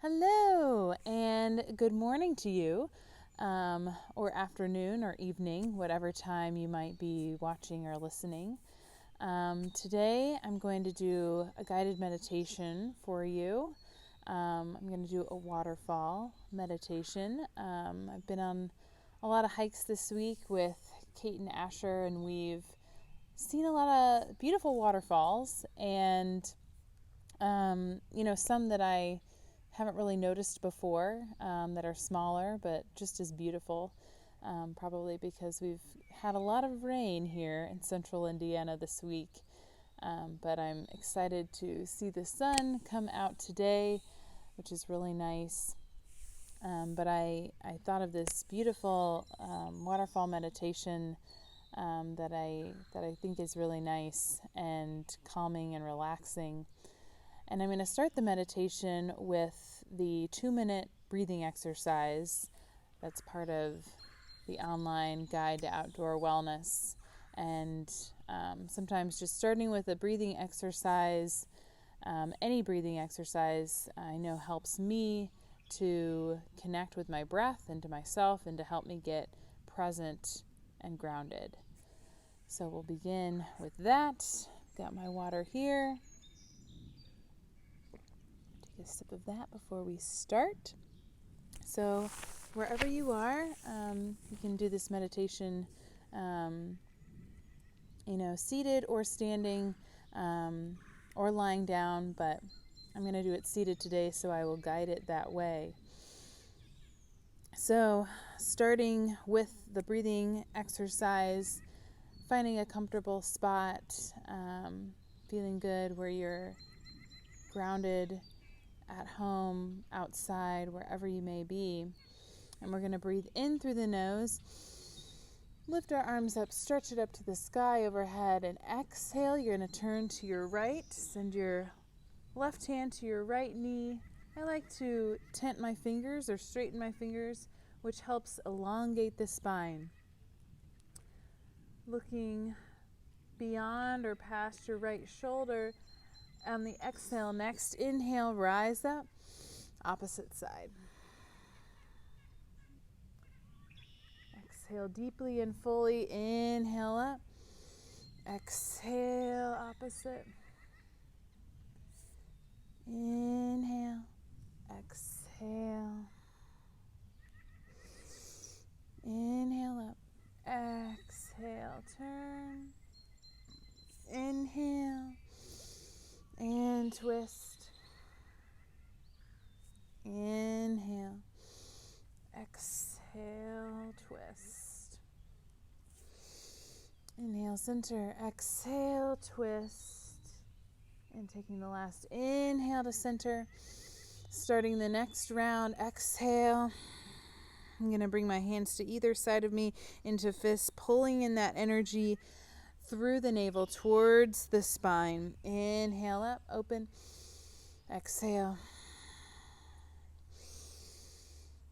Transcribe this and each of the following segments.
Hello and good morning to you, or afternoon or evening, whatever time you might be watching or listening. Today I'm going to do a guided meditation for you. I'm going to do a waterfall meditation. I've been on a lot of hikes this week with Kate and Asher, and we've seen a lot of beautiful waterfalls and some that I haven't really noticed before, that are smaller but just as beautiful, probably because we've had a lot of rain here in central Indiana this week. But I'm excited to see the sun come out today, which is really nice. But I thought of this beautiful waterfall meditation that I think is really nice and calming and relaxing. And I'm going to start the meditation with the 2-minute breathing exercise that's part of the online guide to outdoor wellness. And sometimes just starting with a breathing exercise, any breathing exercise, I know helps me to connect with my breath and to myself and to help me get present and grounded. So we'll begin with that. Got my water here. A sip of that before we start. So wherever you are, you can do this meditation seated or standing, or lying down, but I'm going to do it seated today, so I will guide it that way. So starting with the breathing exercise, finding a comfortable spot, feeling good where you're grounded, at home, outside, wherever you may be. And we're going to breathe in through the nose, lift our arms up, stretch it up to the sky overhead, and exhale. You're going to turn to your right, send your left hand to your right knee. I like to tent my fingers or straighten my fingers, which helps elongate the spine. Looking beyond or past your right shoulder. On the exhale next, inhale, rise up, opposite side. Exhale deeply and fully, inhale up, exhale, opposite. Inhale, exhale. Inhale up, exhale, turn. Inhale. And twist. Inhale. Exhale, twist. Inhale, center. Exhale, twist. And taking the last inhale to center. Starting the next round, exhale. I'm going to bring my hands to either side of me into fists, pulling in that energy through the navel towards the spine. Inhale up, open. Exhale.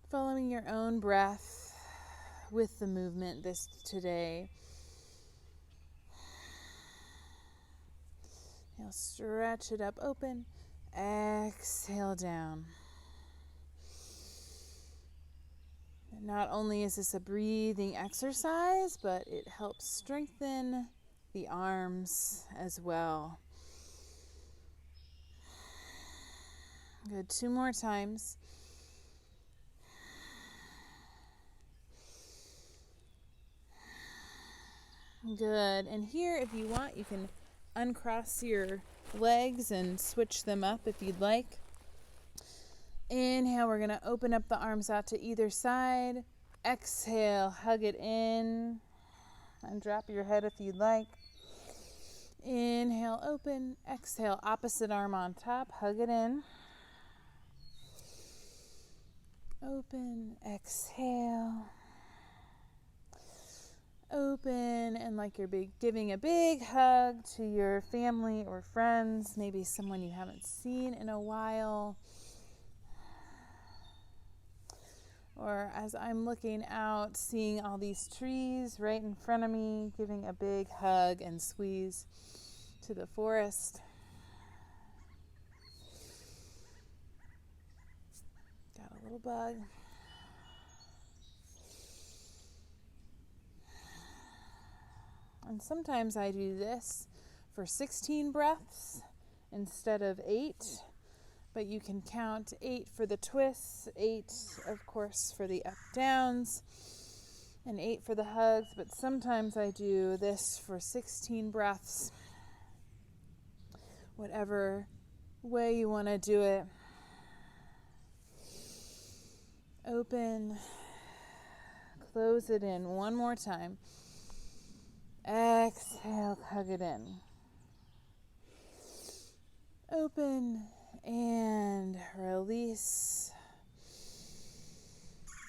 Following your own breath with the movement today. Now stretch it up, open. Exhale down. And not only is this a breathing exercise, but it helps strengthen the arms as well. Good. 2 more times. Good. And here, if you want, you can uncross your legs and switch them up if you'd like. Inhale, we're going to open up the arms out to either side. Exhale, hug it in. And drop your head if you'd like. Inhale, open. Exhale, opposite arm on top. Hug it in. Open. Exhale. Open. And like you're giving a big hug to your family or friends. Maybe someone you haven't seen in a while. Or as I'm looking out, seeing all these trees right in front of me, giving a big hug and squeeze to the forest. Little bug. And sometimes I do this for 16 breaths instead of 8, but you can count 8 for the twists, 8, of course, for the up-downs, and 8 for the hugs, but sometimes I do this for 16 breaths, whatever way you want to do it. Open, close it in one more time. Exhale, hug it in. Open and release.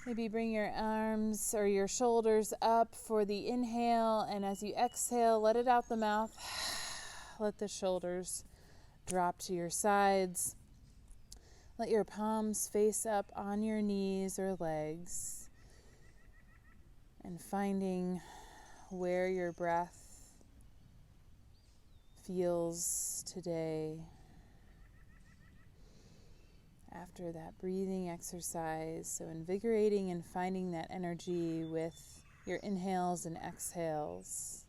Maybe bring your arms or your shoulders up for the inhale, and as you exhale, let it out the mouth. Let the shoulders drop to your sides. Let your palms face up on your knees or legs, and finding where your breath feels today after that breathing exercise. So invigorating and finding that energy with your inhales and exhales.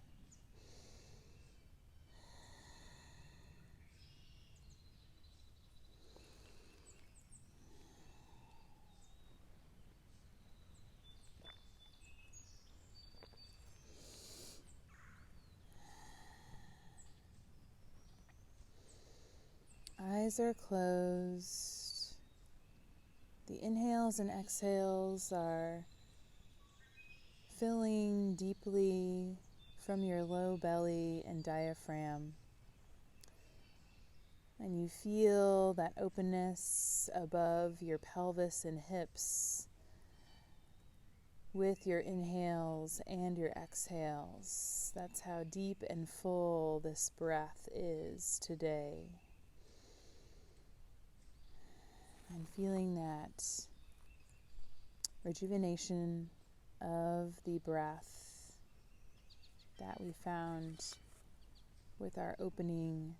Eyes are closed. The inhales and exhales are filling deeply from your low belly and diaphragm. And you feel that openness above your pelvis and hips with your inhales and your exhales. That's how deep and full this breath is today. And feeling that rejuvenation of the breath that we found with our opening,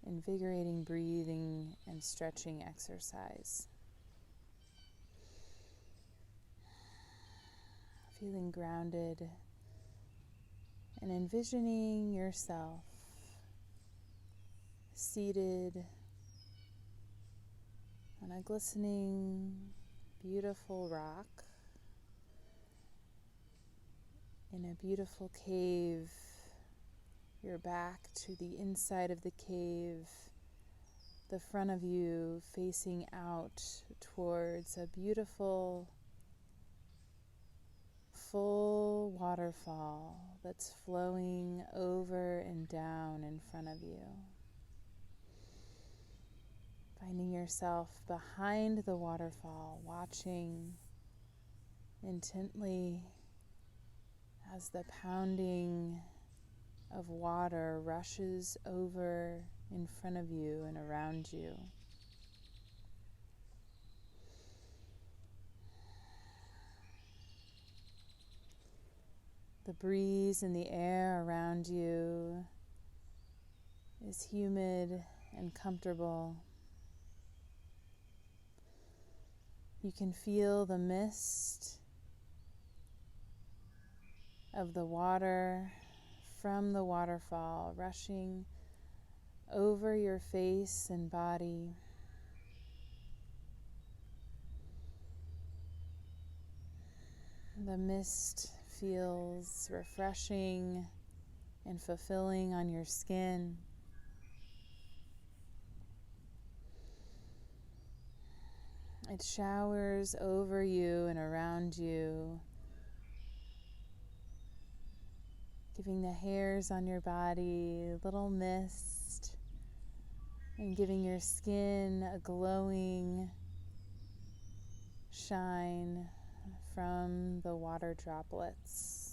invigorating breathing and stretching exercise. Feeling grounded and envisioning yourself seated on a glistening, beautiful rock in a beautiful cave. Your back to the inside of the cave, the front of you facing out towards a beautiful, full waterfall that's flowing over and down in front of you. Finding yourself behind the waterfall, watching intently as the pounding of water rushes over in front of you and around you. The breeze in the air around you is humid and comfortable. You can feel the mist of the water from the waterfall rushing over your face and body. The mist feels refreshing and fulfilling on your skin. It showers over you and around you, giving the hairs on your body a little mist and giving your skin a glowing shine from the water droplets.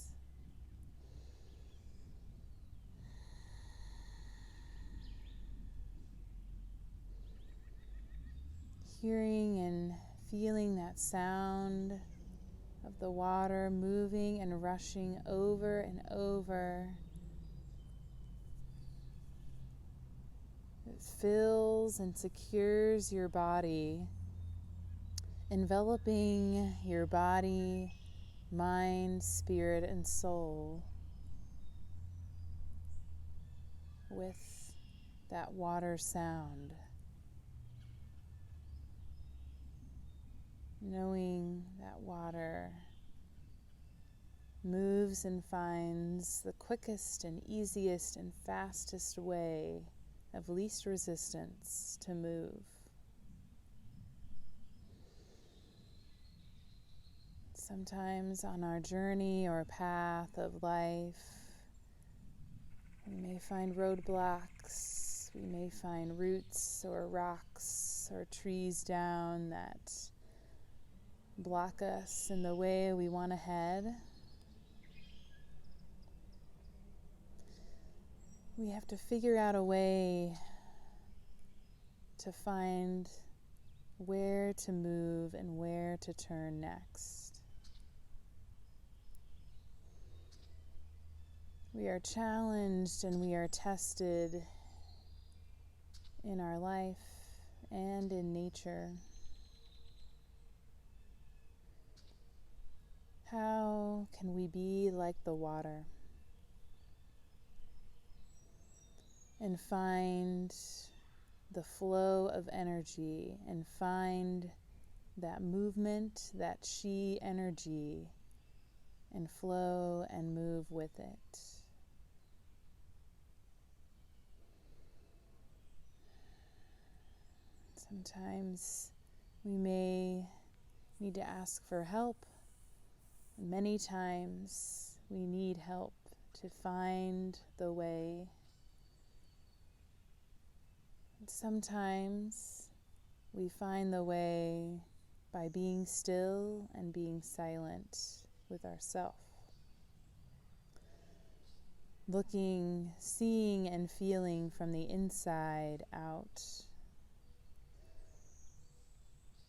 Hearing and feeling that sound of the water moving and rushing over and over. It fills and secures your body enveloping your body, mind, spirit, and soul with that water sound. Knowing that water moves and finds the quickest and easiest and fastest way of least resistance to move. Sometimes on our journey or path of life, we may find roadblocks, we may find roots or rocks or trees down that block us in the way we want to head. We have to figure out a way to find where to move and where to turn next. We are challenged and we are tested in our life and in nature. How can we be like the water and find the flow of energy and find that movement, that chi energy, and flow and move with it? Sometimes we may need to ask for help. Many times we need help to find the way. Sometimes we find the way by being still and being silent with ourselves. Looking, seeing, and feeling from the inside out.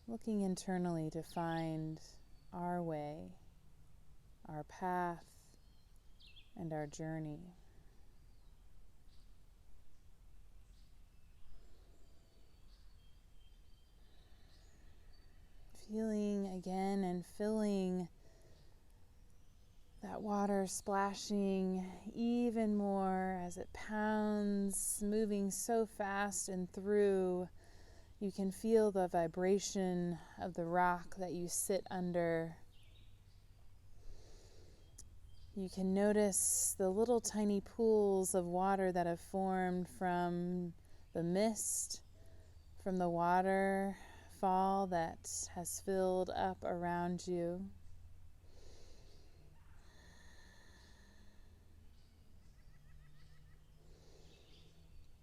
Looking internally to find our way, our path, and our journey. Feeling again and filling that water splashing even more as it pounds, moving so fast and through. You can feel the vibration of the rock that you sit under. You can notice the little tiny pools of water that have formed from the mist, from the waterfall that has filled up around you.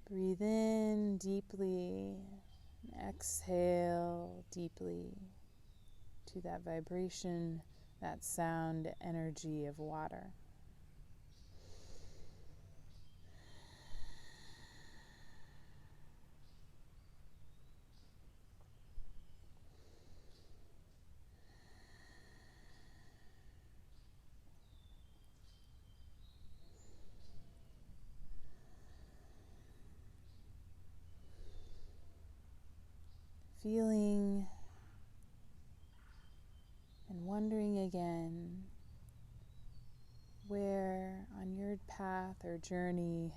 Breathe in deeply, and exhale deeply to that vibration, that sound energy of water. Feeling and wondering again where on your path or journey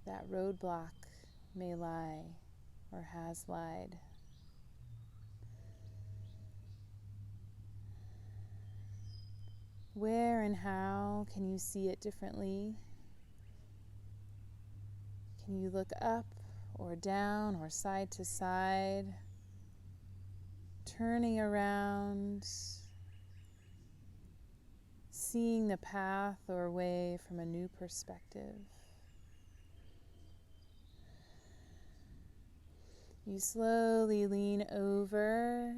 that roadblock may lie or has lied. Where and how can you see it differently? Can you look up or down or side to side, turning around, seeing the path or way from a new perspective? You slowly lean over,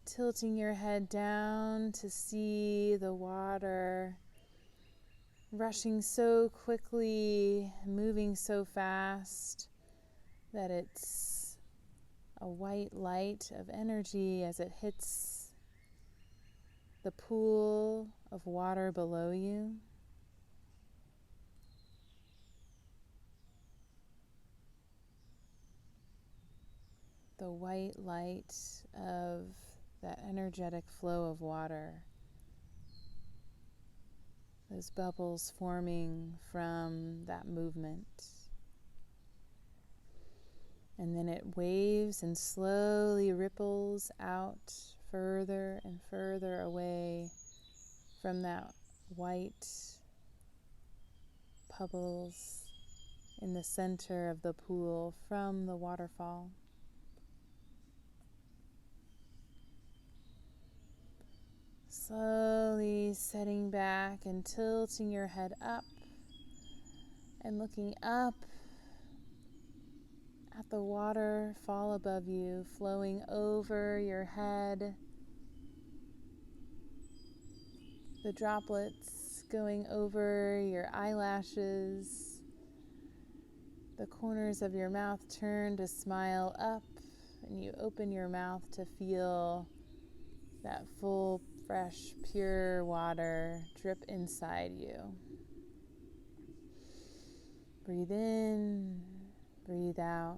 tilting your head down to see the water rushing so quickly, moving so fast that it's a white light of energy as it hits the pool of water below you. the white light of that energetic flow of water, those bubbles forming from that movement. And then it waves and slowly ripples out further and further away from that white pebbles in the center of the pool from the waterfall. Slowly setting back and tilting your head up and looking up at the waterfall above you, flowing over your head, the droplets going over your eyelashes, the corners of your mouth turn to smile up, and you open your mouth to feel that full, fresh, pure water drip inside you. Breathe in, breathe out.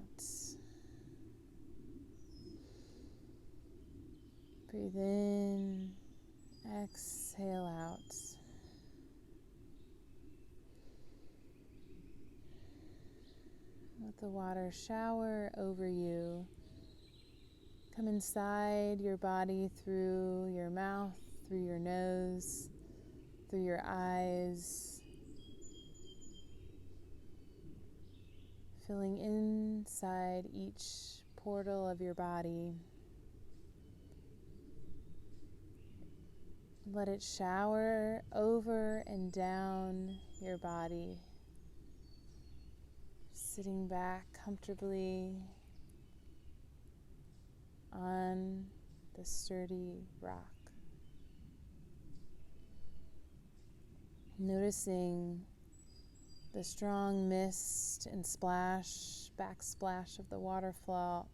Breathe in, exhale out. Let the water shower over you. Come inside your body through your mouth, through your nose, through your eyes, filling inside each portal of your body. Let it shower over and down your body, sitting back comfortably on the sturdy rock. Noticing the strong mist and backsplash of the waterfall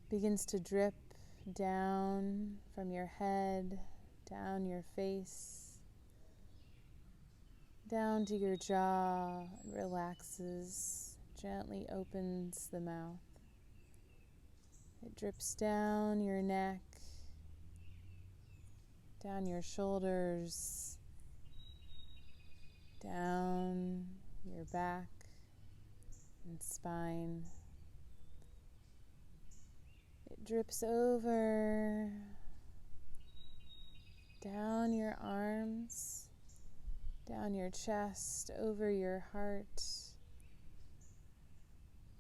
begins to drip down from your head, down your face, down to your jaw, and relaxes, gently opens the mouth. It drips down your neck, down your shoulders, down your back and spine. It drips over, down your arms, down your chest, over your heart,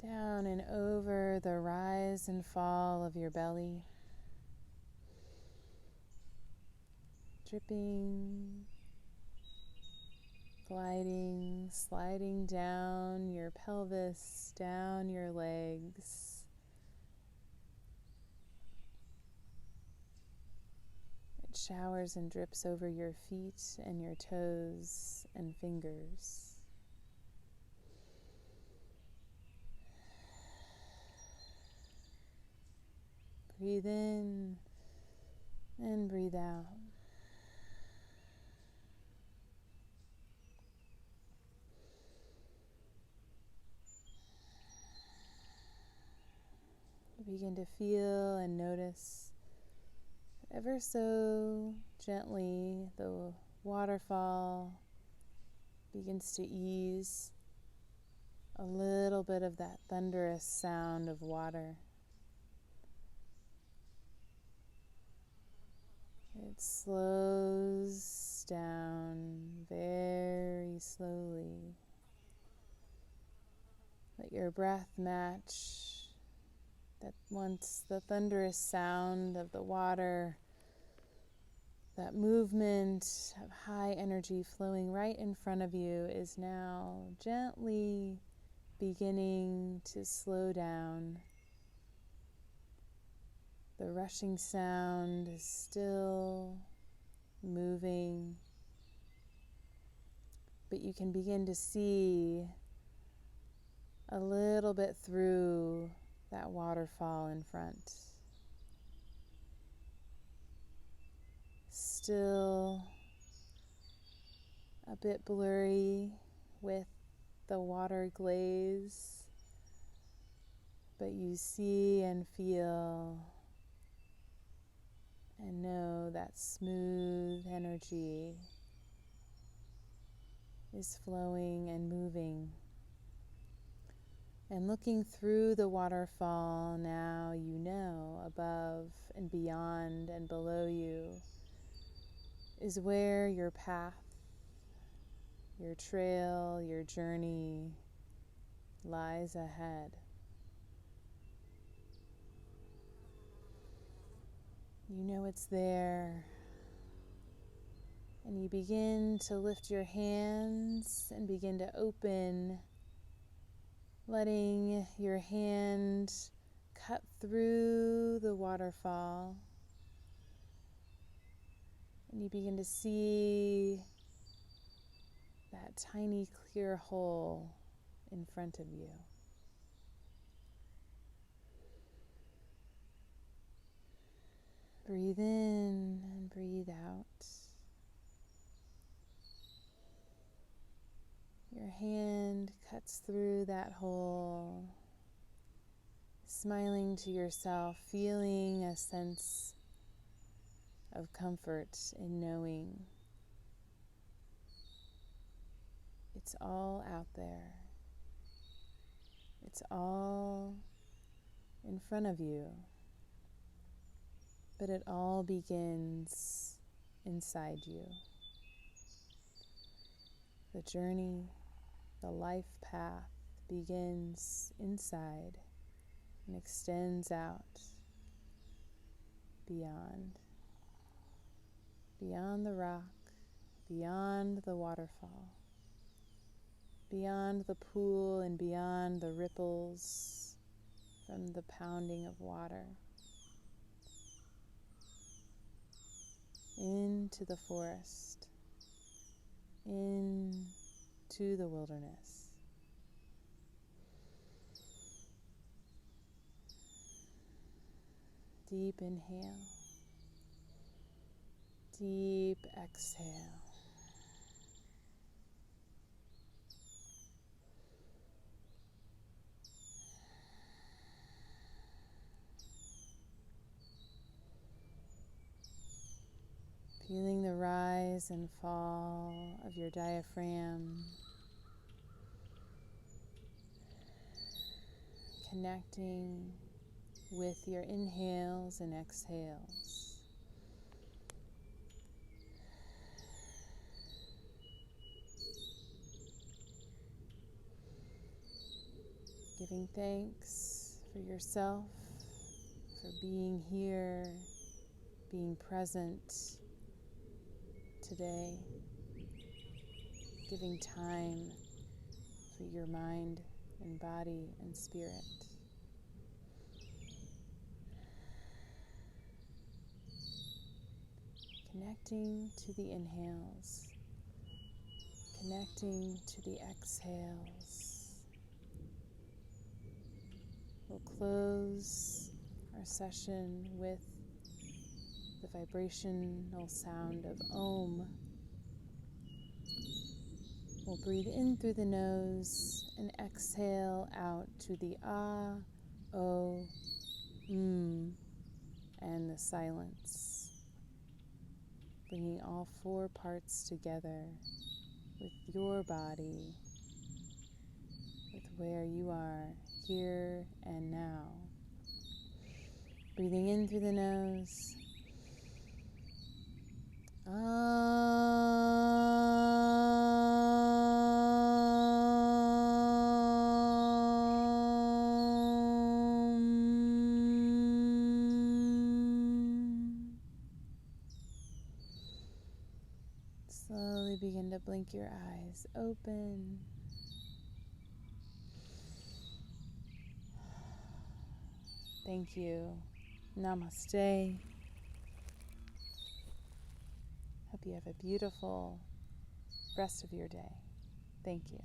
down and over the rise and fall of your belly. Dripping, gliding, sliding down your pelvis, down your legs. It showers and drips over your feet and your toes and fingers. Breathe in and breathe out. Begin to feel and notice ever so gently the waterfall begins to ease, a little bit of that thunderous sound of water. It slows down very slowly. Let your breath match that once the thunderous sound of the water, that movement of high energy flowing right in front of you is now gently beginning to slow down. The rushing sound is still moving, but you can begin to see a little bit through that waterfall in front. Still a bit blurry with the water glaze, but you see and feel and know that smooth energy is flowing and moving. And looking through the waterfall, now you know above and beyond and below you is where your path, your trail, your journey lies ahead. You know it's there, and you begin to lift your hands and begin to open, letting your hand cut through the waterfall, and you begin to see that tiny clear hole in front of you. Breathe in and breathe out. Your hand cuts through that hole, smiling to yourself, feeling a sense of comfort in knowing it's all out there. It's all in front of you, but it all begins inside you. The journey, the life path begins inside and extends out beyond the rock, beyond the waterfall, beyond the pool, and beyond the ripples from the pounding of water, into the forest, into the wilderness. Deep inhale, deep exhale. Feeling the rise and fall of your diaphragm, connecting with your inhales and exhales. Giving thanks for yourself, for being here, being present today, giving time for your mind and body and spirit. Connecting to the inhales, connecting to the exhales. We'll close our session with the vibrational sound of Om. We'll breathe in through the nose and exhale out to the Ah, O, and the silence, bringing all four parts together with your body, with where you are here and now. Breathing in through the nose. Slowly begin to blink your eyes open. Thank you. Namaste. Hope you have a beautiful rest of your day. Thank you.